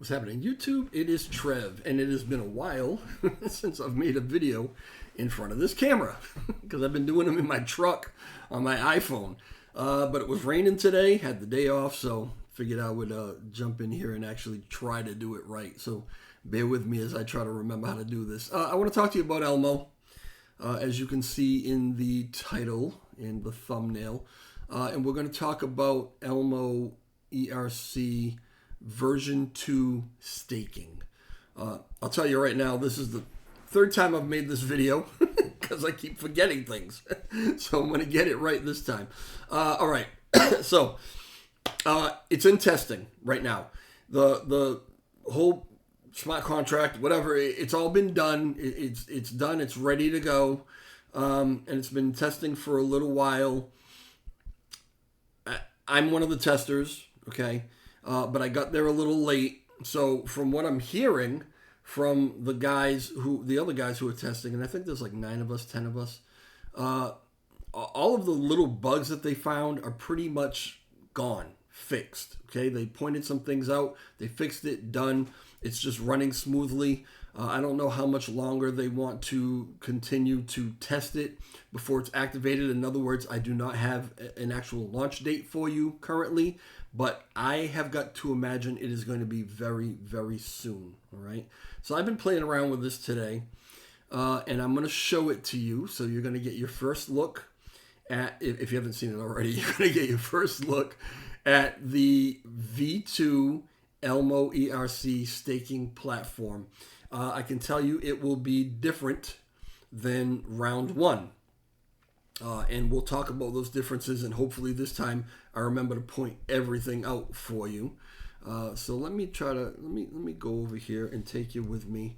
What's happening? YouTube, it is Trev, and it has been a while since I've made a video in front of this camera because I've been doing them in my truck on my iPhone. But it was raining today, had the day off, so figured I would jump in here and actually try to do it right. So bear with me as I try to remember how to do this. I want to talk to you about Elmo, as you can see in the title and the thumbnail. And we're going to talk about Elmo ERC version 2 staking. I'll tell you right now, this is the third time I've made this video because I keep forgetting things. So I'm going to get it right this time. All right. So it's in testing right now. The whole smart contract, whatever, it's all been done. It's done. It's ready to go. And it's been testing for a little while. I'm one of the testers, okay? But I got there a little late. So from what I'm hearing from the other guys who are testing, and I think there's like 9 of us, 10 of us, all of the little bugs that they found are pretty much gone, fixed. Okay, they pointed some things out, they fixed it, done. It's just running smoothly. I don't know how much longer they want to continue to test it before it's activated. In other words, I do not have an actual launch date for you currently, but I have got to imagine it is going to be very, very soon. All right. So I've been playing around with this today, and I'm going to show it to you. So you're going to get your first look at, if you haven't seen it already, you're going to get your first look at the V2 Elmo ERC staking platform. I can tell you it will be different than round 1. And we'll talk about those differences, and hopefully this time I remember to point everything out for you. So let me go over here and take you with me,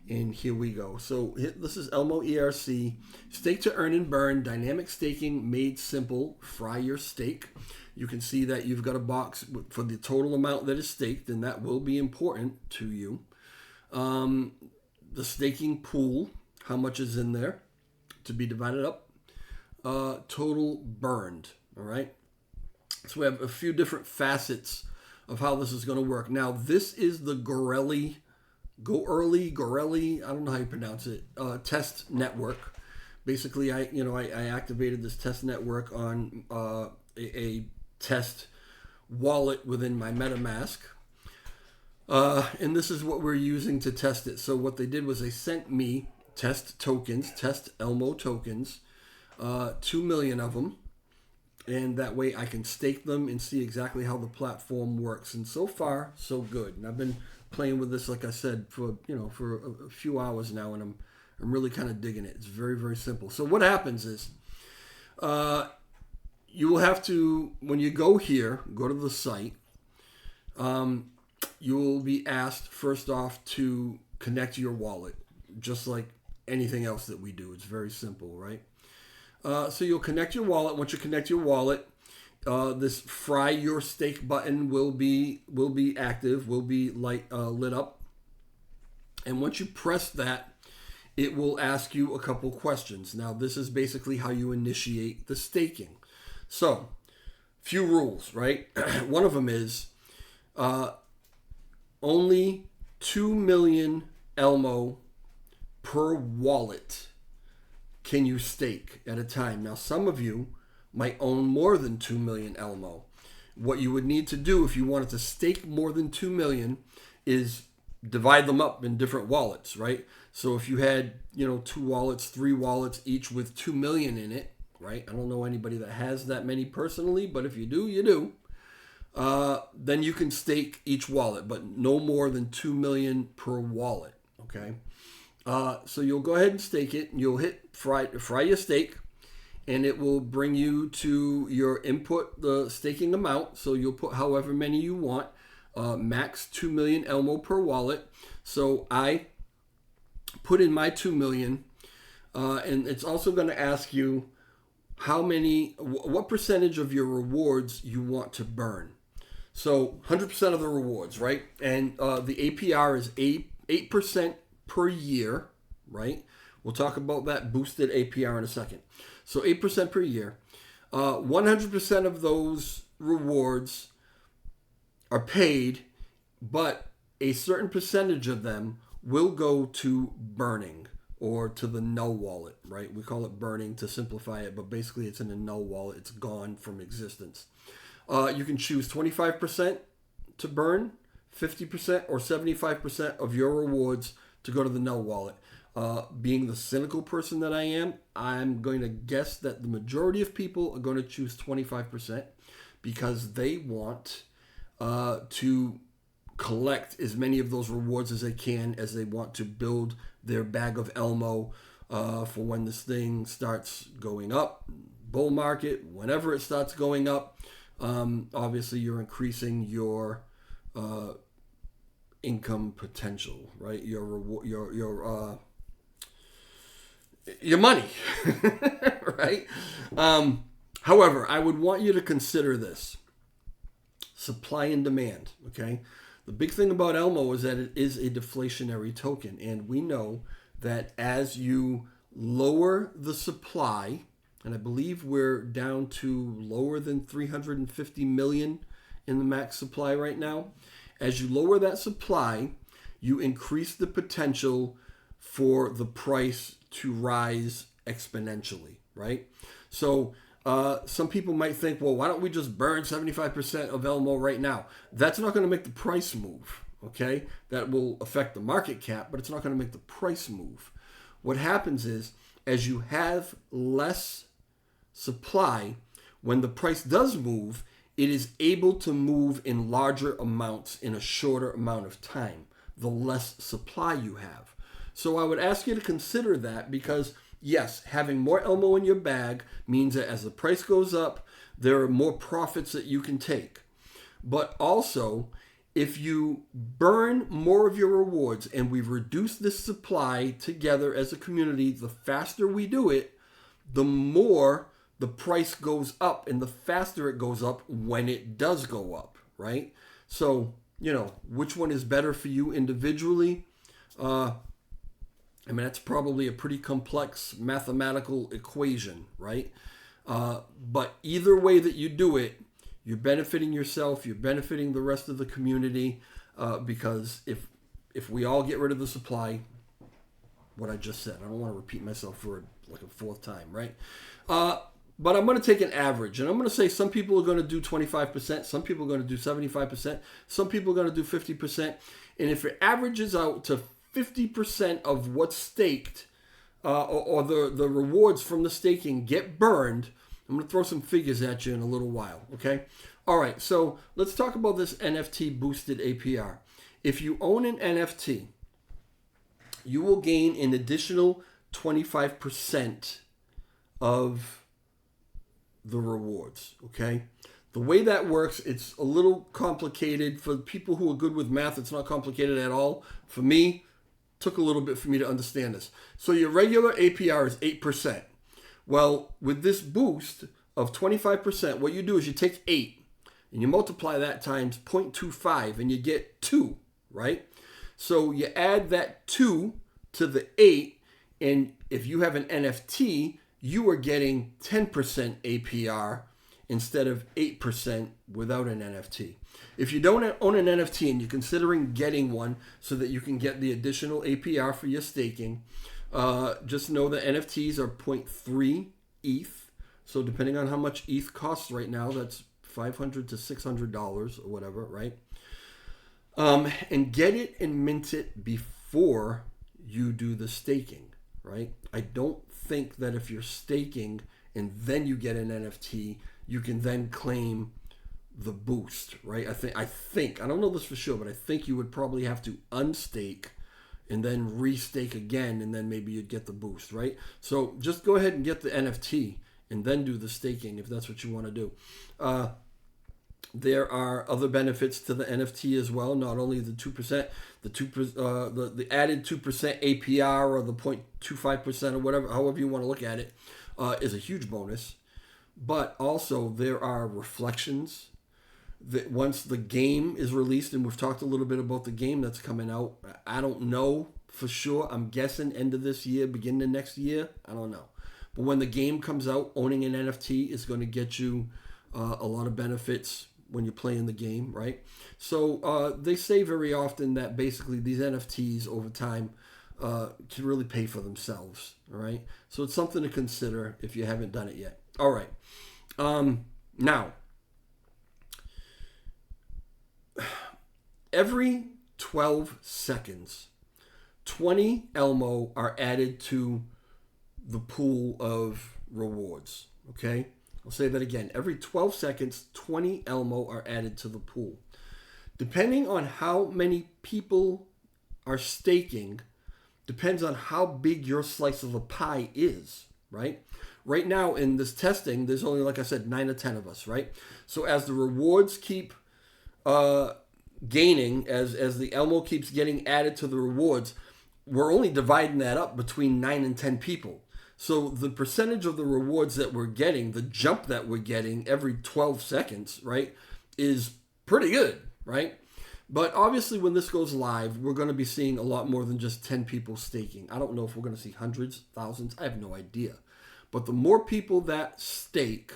and here we go. So this is Elmo ERC, stake to earn and burn, dynamic staking made simple, fry your stake. You can see that you've got a box for the total amount that is staked, and that will be important to you. The staking pool, how much is in there to be divided up. Total burned. All right. So we have a few different facets of how this is going to work. Now, this is the Gorelli, I don't know how you pronounce it, test network. Basically, I activated this test network on a test wallet within my MetaMask. And this is what we're using to test it. So what they did was they sent me test Elmo tokens, 2 million of them, and that way I can stake them and see exactly how the platform works. And so far, so good. And I've been playing with this, like I said, for a few hours now, and I'm really kind of digging it. It's very, very simple. So what happens is, you will have to, when you go here, go to the site, you will be asked first off to connect your wallet, just like anything else that we do. It's very simple, right? So you'll connect your wallet. Once you connect your wallet, this fry your stake button will be active, will be lit up. And once you press that, it will ask you a couple questions. Now, this is basically how you initiate the staking. So, few rules, right? One of them is only 2 million Elmo per wallet can you stake at a time. Now, some of you might own more than 2 million Elmo. What you would need to do if you wanted to stake more than 2 million is divide them up in different wallets, right? So if you had, 2 wallets, 3 wallets, each with 2 million in it, right? I don't know anybody that has that many personally, but if you do, you do. Then you can stake each wallet, but no more than 2 million per wallet, okay? So you'll go ahead and stake it, and you'll hit fry your stake, and it will bring you to your input, the staking amount. So you'll put however many you want, max 2 million Elmo per wallet. So I put in my 2 million, and it's also going to ask you what percentage of your rewards you want to burn. So 100% of the rewards, right? And the APR is 8% per year, right? We'll talk about that boosted APR in a second. So 8% per year. 100% of those rewards are paid, but a certain percentage of them will go to burning or to the null wallet, right? We call it burning to simplify it, but basically it's in a null wallet. It's gone from existence. You can choose 25% to burn, 50% or 75% of your rewards to go to the null wallet. Being the cynical person that I am, I'm going to guess that the majority of people are going to choose 25% because they want to collect as many of those rewards as they can, as they want to build their bag of Elmo for when this thing starts going up, bull market, whenever it starts going up. Obviously, you're increasing your income potential, right? Your reward, your money, right? However, I would want you to consider this: supply and demand. Okay, the big thing about Elmo is that it is a deflationary token, and we know that as you lower the supply, and I believe we're down to lower than 350 million in the max supply right now. As you lower that supply, you increase the potential for the price to rise exponentially, right? So some people might think, well, why don't we just burn 75% of Elmo right now? That's not going to make the price move, okay? That will affect the market cap, but it's not going to make the price move. What happens is, as you have less supply, when the price does move, it is able to move in larger amounts in a shorter amount of time, the less supply you have. So I would ask you to consider that, because yes, having more Elmo in your bag means that as the price goes up, there are more profits that you can take. But also, if you burn more of your rewards, and we reduce this supply together as a community, the faster we do it, the more the price goes up, and the faster it goes up when it does go up, right? So, which one is better for you individually? That's probably a pretty complex mathematical equation, right? But either way that you do it, you're benefiting yourself, you're benefiting the rest of the community, because if we all get rid of the supply, what I just said, I don't want to repeat myself for like a fourth time, right? But I'm going to take an average, and I'm going to say some people are going to do 25%, some people are going to do 75%, some people are going to do 50%, and if it averages out to 50% of what's staked, or the rewards from the staking get burned, I'm going to throw some figures at you in a little while, okay? All right, so let's talk about this NFT boosted APR. If you own an NFT, you will gain an additional 25% of the rewards, okay? The way that works, it's a little complicated. For people who are good with math, it's not complicated at all. For me, it took a little bit for me to understand this. So your regular APR is 8%. Well, with this boost of 25%, what you do is you take 8 and you multiply that times 0.25 and you get 2, right? So you add that 2 to the 8, and if you have an NFT, you are getting 10% APR instead of 8% without an NFT. If you don't own an NFT and you're considering getting one so that you can get the additional APR for your staking, just know that NFTs are 0.3 ETH. So depending on how much ETH costs right now, that's $500 to $600 or whatever, right? And get it and mint it before you do the staking, right? I don't think that if you're staking and then you get an NFT, you can then claim the boost, right? I think I don't know this for sure, but I think you would probably have to unstake and then restake again, and then maybe you'd get the boost, right? So just go ahead and get the NFT and then do the staking if that's what you want to do. There are other benefits to the NFT as well, not only the 2%, the added 2% APR or the 0.25% or whatever, however you want to look at it, is a huge bonus. But also there are reflections that once the game is released, and we've talked a little bit about the game that's coming out. I don't know for sure. I'm guessing end of this year, beginning of next year. I don't know. But when the game comes out, owning an NFT is going to get you a lot of benefits when you're playing the game, right? So they say very often that basically these NFTs over time can really pay for themselves, all right? So it's something to consider if you haven't done it yet. All right. Now, every 12 seconds, 20 Elmo are added to the pool of rewards, okay? I'll say that again. Every 12 seconds, 20 Elmo are added to the pool. Depending on how many people are staking, depends on how big your slice of the pie is, right? Right now in this testing, there's only, like I said, 9 or 10 of us, right? So as the rewards keep gaining, as the Elmo keeps getting added to the rewards, we're only dividing that up between 9 and 10 people. So the percentage of the rewards that we're getting, the jump that we're getting every 12 seconds, right, is pretty good, right? But obviously when this goes live, we're going to be seeing a lot more than just 10 people staking. I don't know if we're going to see hundreds, thousands. I have no idea. But the more people that stake,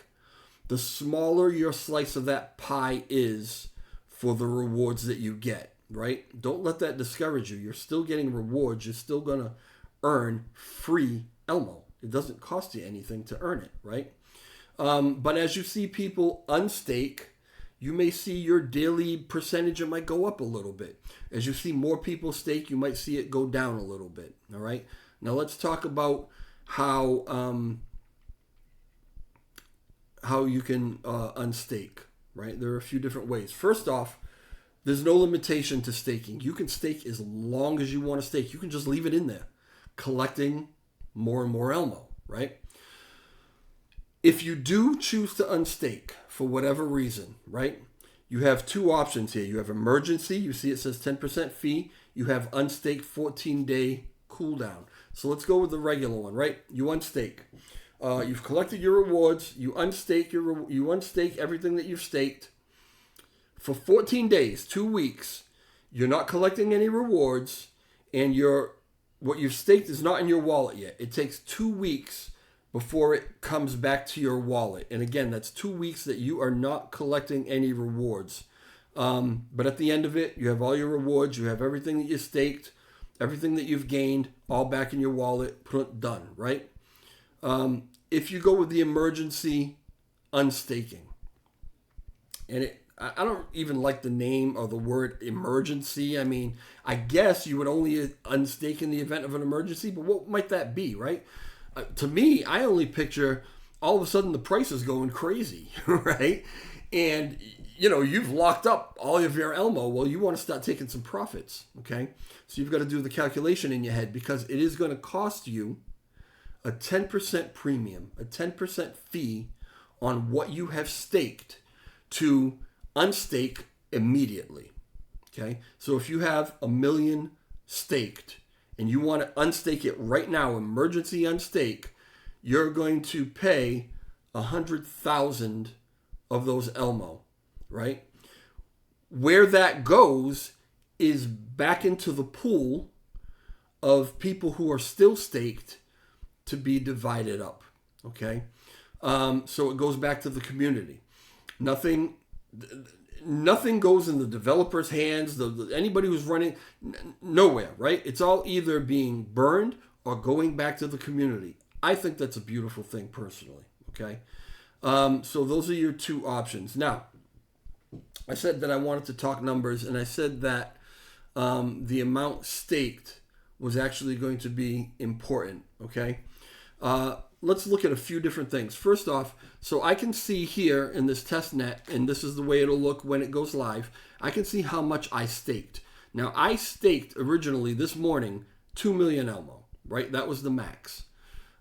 the smaller your slice of that pie is for the rewards that you get, right? Don't let that discourage you. You're still getting rewards. You're still going to earn free Elmo. It doesn't cost you anything to earn it, right? But as you see people unstake, you may see your daily percentage, it might go up a little bit. As you see more people stake, you might see it go down a little bit, all right? Now let's talk about how you can unstake, right? There are a few different ways. First off, there's no limitation to staking. You can stake as long as you want to stake. You can just leave it in there, collecting more and more Elmo, right? If you do choose to unstake for whatever reason, right, you have two options here. You have emergency. You see it says 10% fee. You have unstake 14-day cooldown. So let's go with the regular one, right? You unstake. You've collected your rewards. You unstake everything that you've staked. For 14 days, 2 weeks, you're not collecting any rewards, and what you've staked is not in your wallet yet. It takes 2 weeks before it comes back to your wallet. And again, that's 2 weeks that you are not collecting any rewards. But at the end of it, you have all your rewards. You have everything that you staked, everything that you've gained, all back in your wallet, done, right? If you go with the emergency unstaking, and I don't even like the name or the word emergency. I mean, I guess you would only unstake in the event of an emergency, but what might that be, right? To me, I only picture all of a sudden the price is going crazy, right? And, you've locked up all of your Elmo. Well, you want to start taking some profits, okay? So you've got to do the calculation in your head, because it is going to cost you a 10% premium, a 10% fee on what you have staked to unstake immediately, okay? So if you have $1 million staked and you want to unstake it right now, emergency unstake, you're going to pay 100,000 of those Elmo, right? Where that goes is back into the pool of people who are still staked to be divided up, okay? So it goes back to the community. Nothing goes in the developer's hands, anybody who's running, nowhere, right? It's all either being burned or going back to the community. I think that's a beautiful thing personally, okay? So those are your two options. Now, I said that I wanted to talk numbers, and I said that the amount staked was actually going to be important, okay? Let's look at a few different things. First off, so I can see here in this test net, and this is the way it'll look when it goes live, I can see how much I staked. Now, I staked originally this morning 2 million Elmo, right? That was the max.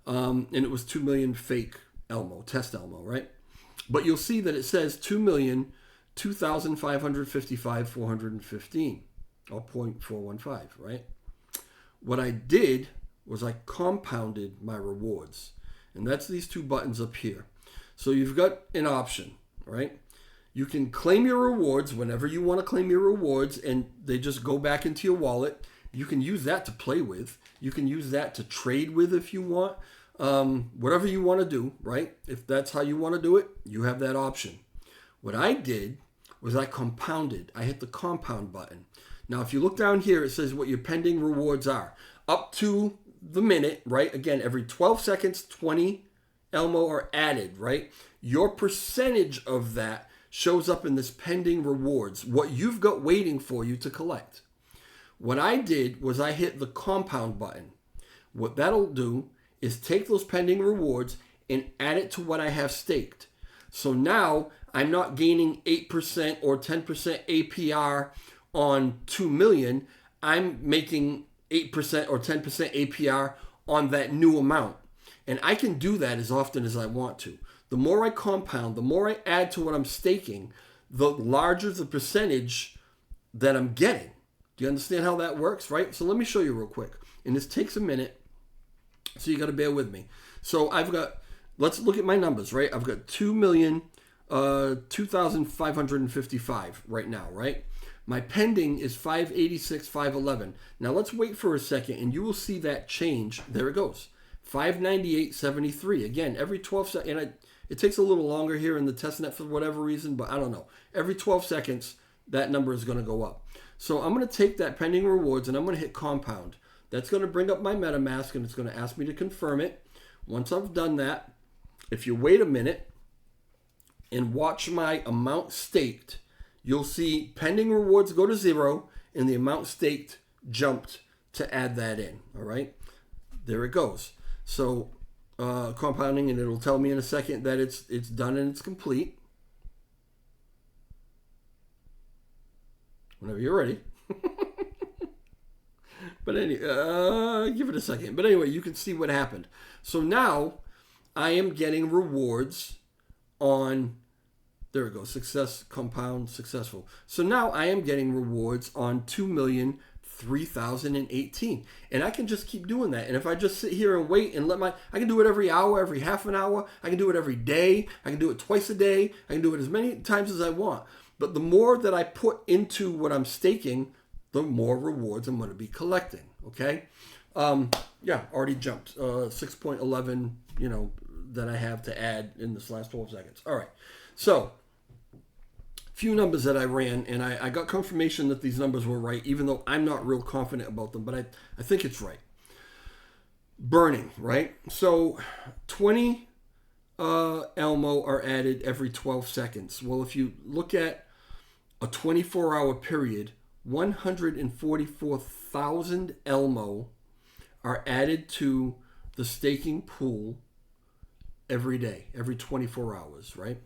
And it was 2 million fake Elmo, test Elmo, right? But you'll see that it says 2,2,555,415, or 0.415, right? What I did was I compounded my rewards. And that's these two buttons up here. So you've got an option, right? You can claim your rewards whenever you want to claim your rewards, and they just go back into your wallet. You can use that to play with. You can use that to trade with if you want. Whatever you want to do, right? If that's how you want to do it, you have that option. What I did was I compounded. I hit the compound button. Now, if you look down here, it says what your pending rewards are. Up to the minute, right? Again, every 12 seconds, 20 Elmo are added, right? Your percentage of that shows up in this pending rewards, what you've got waiting for you to collect. What I did was I hit the compound button. What that'll do is take those pending rewards and add it to what I have staked. So now I'm not gaining 8% or 10% APR on 2 million. I'm making 8% or 10% APR on that new amount. And I can do that as often as I want to. The more I compound, the more I add to what I'm staking, the larger the percentage that I'm getting. Do you understand how that works, right? So let me show you real quick. And this takes a minute, so you got to bear with me. So I've got, let's look at my numbers, right? I've got 2,555 right now, right? My pending is 586,511. Now let's wait for a second, and you will see that change. There it goes, 598.73. Again, every 12 seconds, and it takes a little longer here in the testnet for whatever reason, but I don't know. Every 12 seconds, that number is going to go up. So I'm going to take that pending rewards, and I'm going to hit compound. That's going to bring up my MetaMask, and it's going to ask me to confirm it. Once I've done that, if you wait a minute and watch my amount staked, you'll see pending rewards go to 0 and the amount staked jumped to add that in. All right, there it goes. So compounding, and it'll tell me in a second that it's done and it's complete. Whenever you're ready. But anyway, give it a second. But anyway, you can see what happened. So now I am getting rewards on, there it goes, success, compound, successful. So now I am getting rewards on 2,003,018. And I can just keep doing that. And if I just sit here and wait and I can do it every hour, every half an hour. I can do it every day. I can do it twice a day. I can do it as many times as I want. But the more that I put into what I'm staking, the more rewards I'm going to be collecting. Okay. Yeah, already jumped 6.11, that I have to add in this last 12 seconds. All right. So few numbers that I ran, and I got confirmation that these numbers were right, even though I'm not real confident about them, but I think it's right. Burning, right? So 20 Elmo are added every 12 seconds. Well, if you look at a 24-hour period, 144,000 Elmo are added to the staking pool every day, every 24 hours, right?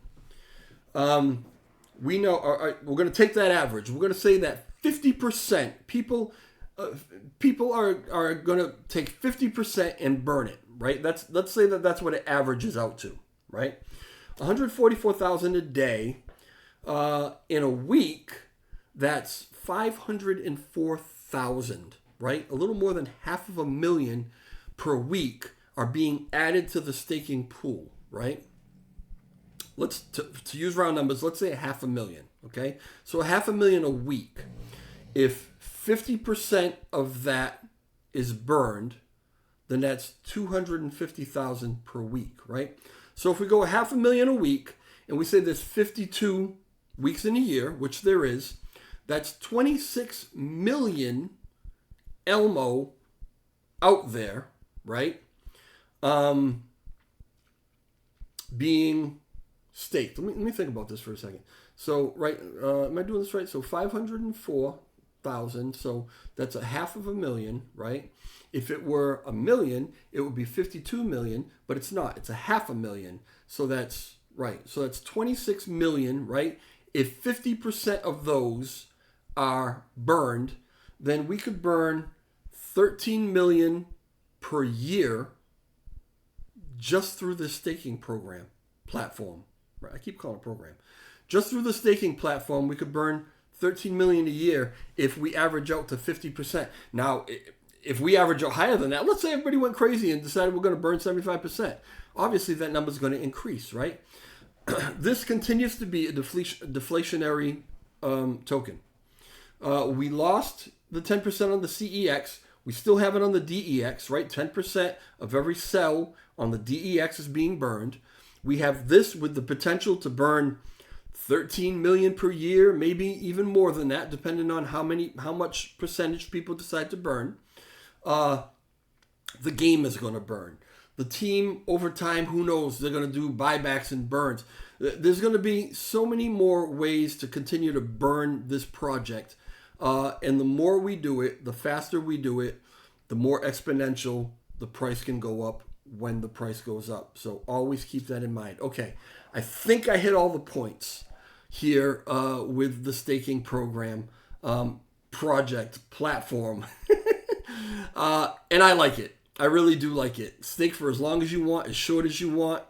We know, we're going to take that average. We're going to say that 50% people are going to take 50% and burn it, right? Let's say that's what it averages out to, right? 144,000 a day. In a week, that's 504,000, right? A little more than 500,000 per week are being added to the staking pool, right? Let's to use round numbers, let's say 500,000, okay? So 500,000 a week. If 50% of that is burned, then that's 250,000 per week, right? So if we go 500,000 a week, and we say there's 52 weeks in a year, which there is, that's 26 million Elmo out there, right? Being staked. Let me think about this for a second. So, right, am I doing this right? So 504,000. So that's 500,000, right? If it were 1 million, it would be 52 million, but it's not. It's 500,000. So that's right. So that's 26 million, right? If 50% of those are burned, then we could burn 13 million per year just through the staking platform. Right? I keep calling it program. Just through the staking platform, we could burn 13 million a year if we average out to 50%. Now, if we average out higher than that, let's say everybody went crazy and decided we're going to burn 75%. Obviously, that number is going to increase, right? This continues to be a deflationary token. We lost the 10% on the CEX. We still have it on the DEX, right? 10% of every cell on the DEX is being burned. We have this with the potential to burn 13 million per year, maybe even more than that, depending on how much percentage people decide to burn. The game is going to burn. The team over time, who knows, they're going to do buybacks and burns. There's going to be so many more ways to continue to burn this project. And the more we do it, the faster we do it, the more exponential the price can go up when the price goes up. So always keep that in mind. Okay, I think I hit all the points here with the staking program, project, platform. And I like it. I really do like it. Stake for as long as you want, as short as you want.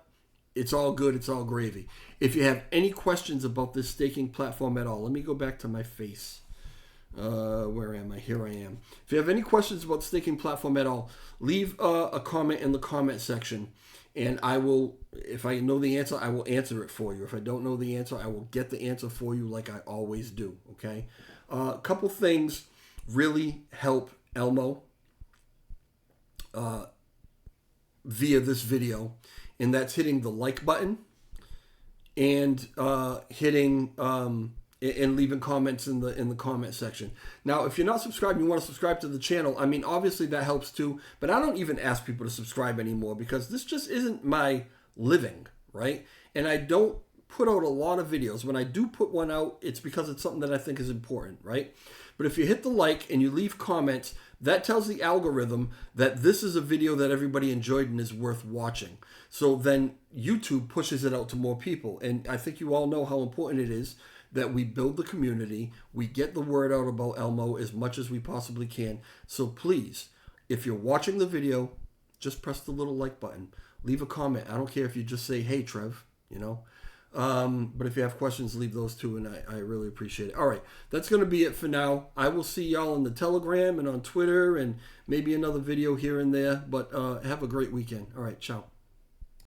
It's all good. It's all gravy. If you have any questions about this staking platform at all, let me go back to my face. Where am I? Here I am. If you have any questions about staking platform at all, leave a comment in the comment section, and I will, if I know the answer, I will answer it for you. If I don't know the answer, I will get the answer for you like I always do. Okay. A couple things really help Elmo via this video, and that's hitting the like button and hitting and leaving comments in the comment section. Now, if you're not subscribed, you want to subscribe to the channel. I mean, obviously that helps too, but I don't even ask people to subscribe anymore because this just isn't my living, right? And I don't put out a lot of videos. When I do put one out, it's because it's something that I think is important, right? But if you hit the like and you leave comments, that tells the algorithm that this is a video that everybody enjoyed and is worth watching. So then YouTube pushes it out to more people. And I think you all know how important it is that we build the community, we get the word out about Elmo as much as we possibly can. So please, if you're watching the video, just press the little like button. Leave a comment. I don't care if you just say, hey, Trev, you know. But if you have questions, leave those too, and I really appreciate it. All right, that's going to be it for now. I will see y'all on the Telegram and on Twitter and maybe another video here and there. But have a great weekend. All right, ciao.